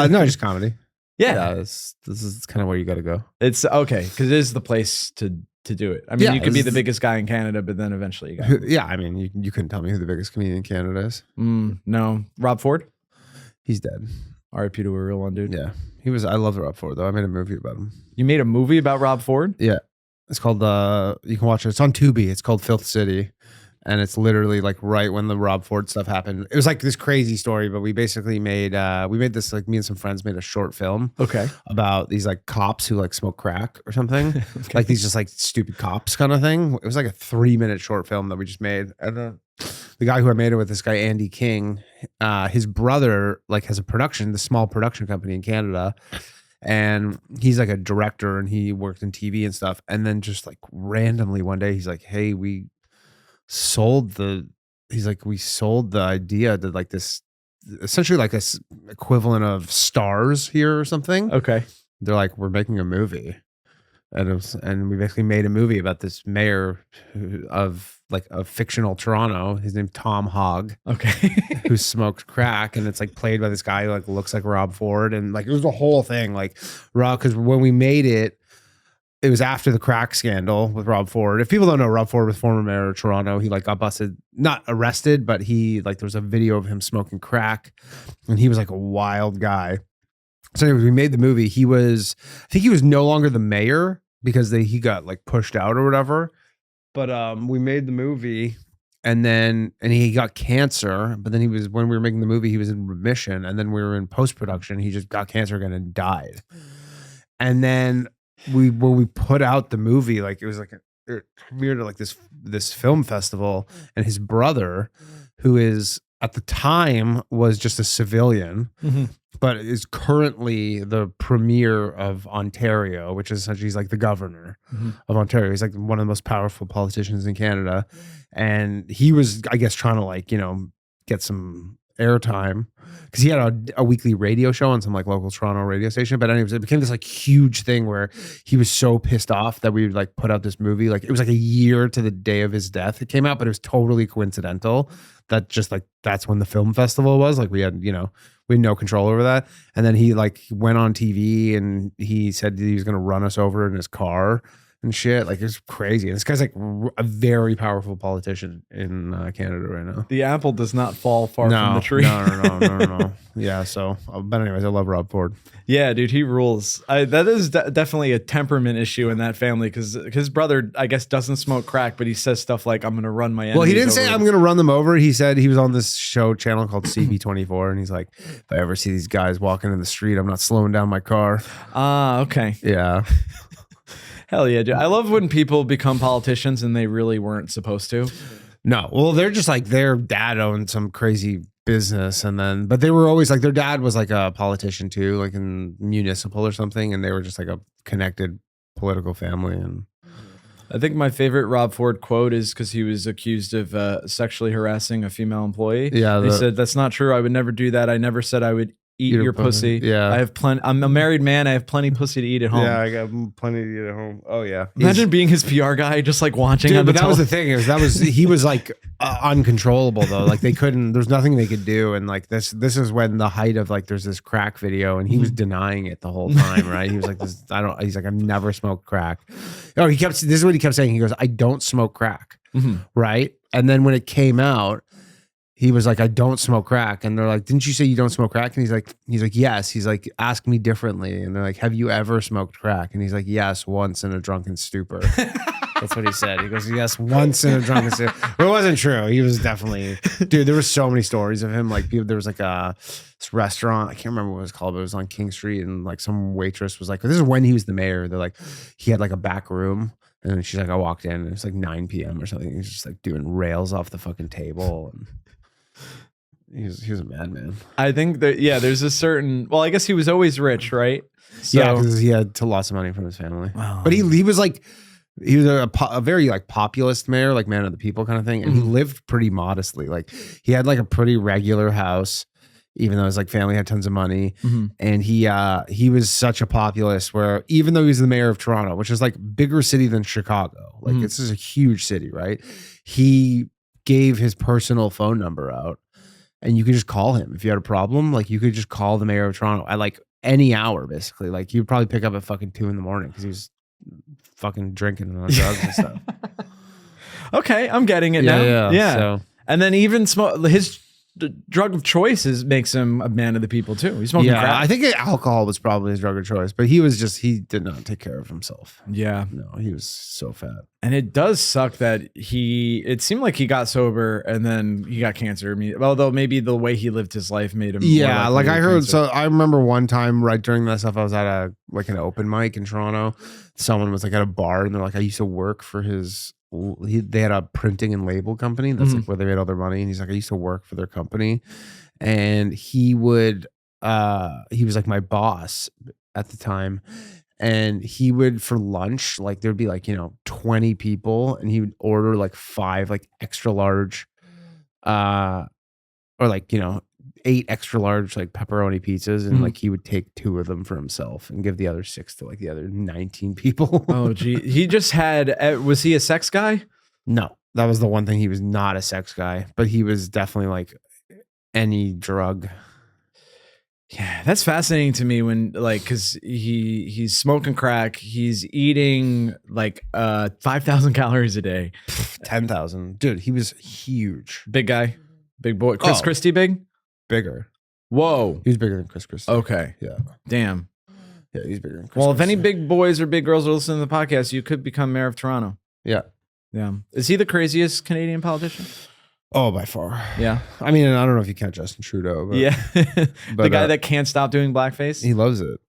No, just comedy. Yeah. This is kind of where you got to go. It's okay because it is the place to do it. I mean, Yeah, you could be this the is- biggest guy in Canada, but then eventually you got Yeah, I mean, you couldn't tell me who the biggest comedian in Canada is. no Rob Ford. He's dead. R.I.P. to a real one, dude. Yeah, he was. I love Rob Ford though. I made a movie about him. You made a movie about Rob Ford? Yeah, it's called you can watch it. It's on Tubi. It's called Filth City. And it's literally like right when the Rob Ford stuff happened. It was like this crazy story, but we basically made this, like me and some friends made a short film about these like cops who like smoke crack or something. Like these just like stupid cops kind of thing. It was like a 3-minute short film that we just made. And the guy who I made it with, this guy Andy King, his brother like has the small production company in Canada. And he's like a director and he worked in TV and stuff. And then just like randomly one day he's like, hey, we sold the idea to like this essentially like a equivalent of Stars here or something. Okay. They're like, we're making a movie. And we basically made a movie about this mayor of fictional Toronto. His name's Tom Hogg. Okay. Who smoked crack, and it's like played by this guy who like looks like Rob Ford, and like it was the whole thing like Rob, because when we made it was after the crack scandal with Rob Ford. If people don't know, Rob Ford was former mayor of Toronto. He like got busted, not arrested, but he like there was a video of him smoking crack, and he was like a wild guy. So anyways, we made the movie. I think he was no longer the mayor because he got like pushed out or whatever. But we made the movie, and he got cancer. But then when we were making the movie, he was in remission, and then we were in post production. He just got cancer again and died. And then when we put out the movie, like it was like it premiered at like this film festival, and his brother, who is at the time was just a civilian, but is currently the premier of Ontario, which is essentially he's like the governor of Ontario. He's like one of the most powerful politicians in Canada, and he was, I guess, trying to like get some airtime because he had a weekly radio show on some like local Toronto radio station. But anyways, it became this like huge thing where he was so pissed off that we would like put out this movie. Like it was like a year to the day of his death it came out, but it was totally coincidental that just like that's when the film festival was. Like we had no control over that. And then he like went on TV and he said he was going to run us over in his car and shit. Like it's crazy. And this guy's like a very powerful politician in Canada right now. The apple does not fall far from the tree. No. Yeah. So, but anyways, I love Rob Ford. Yeah, dude, he rules. That is definitely a temperament issue in that family because his brother, I guess, doesn't smoke crack, but he says stuff like, I'm going to run my enemies. Well, he didn't say I'm going to run them over. He said he was on this channel called CB24, and he's like, if I ever see these guys walking in the street, I'm not slowing down my car. Okay. Yeah. Hell yeah, dude. I love when people become politicians and they really weren't supposed to. No. Well, they're just like their dad owned some crazy business but they were always like their dad was like a politician too, like in municipal or something, and they were just like a connected political family. And I think my favorite Rob Ford quote is because he was accused of sexually harassing a female employee. Yeah. He said, that's not true. I would never do that. I never said I would eat your pussy. Yeah. I have plenty. I'm a married man. I have plenty pussy to eat at home. Yeah, I got plenty to eat at home. Oh yeah. Imagine being his PR guy, just like watching. Dude, but that was the thing. He was like uncontrollable though. Like there's nothing they could do. And like this is when the height of like there's this crack video, and he was denying it the whole time, right? He was like, he's like, I've never smoked crack. Oh, this is what he kept saying. He goes, I don't smoke crack. Right. And then when it came out, he was like, I don't smoke crack. And they're like, didn't you say you don't smoke crack? And he's like, yes. He's like, ask me differently. And they're like, have you ever smoked crack? And he's like, yes, once in a drunken stupor. That's what he said. He goes, yes, once in a drunken stupor. But it wasn't true. He was definitely, dude, there were so many stories of him. Like there was like this restaurant, I can't remember what it was called, but it was on King Street. And like some waitress was like, this is when he was the mayor. They're like, he had like a back room. And then she's like, I walked in and it was like 9 p.m. or something. He was just like doing rails off the fucking table. And he was a madman. I think that, there's a certain, well, I guess he was always rich, right? So, yeah, because he had lots of money from his family. Wow. But he was like, he was a very like populist mayor, like man of the people kind of thing. And he lived pretty modestly. Like he had like a pretty regular house, even though his like family had tons of money. And he was such a populist where even though he was the mayor of Toronto, which is like bigger city than Chicago, like this is a huge city, right? He gave his personal phone number out and you could just call him if you had a problem. Like you could just call the mayor of Toronto at like any hour, basically. Like you'd probably pick up at fucking 2 a.m. because he was fucking drinking and on drugs and stuff. Okay, I'm getting it now. Yeah. So, And then even his drug of choice makes him a man of the people too. He's smoking yeah, crack. I think alcohol was probably his drug of choice, but he did not take care of himself. Yeah. No, he was so fat. And it does suck that it seemed like he got sober and then he got cancer. Although maybe the way he lived his life made him. Yeah, more like likely I to heard. cancer. So I remember one time right during that stuff, I was at an open mic in Toronto. Someone was like at a bar and they're like, I used to work for they had a printing and label company. That's like where they made all their money. And he's like, I used to work for their company. And he was like my boss at the time. And he would, for lunch, like there'd be like, 20 people and he would order like 5 like extra large, or like, 8 extra large like pepperoni pizzas. And like he would take 2 of them for himself and give the other 6 to like the other 19 people. Oh, gee. He just had, was he a sex guy? No, that was the one thing. He was not a sex guy, but he was definitely like any drug. Yeah, that's fascinating to me when like because he's smoking crack, he's eating like 5,000 calories a day. 10,000. Dude, he was huge. Big guy, big boy. Chris Oh. Christie big? Bigger. Whoa. He was bigger than Chris Christie. Okay. Yeah. Damn. Yeah, he's bigger than Chris Well, if any Christie. big boys or big girls are listening to the podcast, you could become mayor of Toronto. Yeah. Yeah. Is he the craziest Canadian politician? Oh, by far. Yeah. I mean, I don't know if you count Justin Trudeau, but Yeah. The but, guy that can't stop doing blackface. he loves it.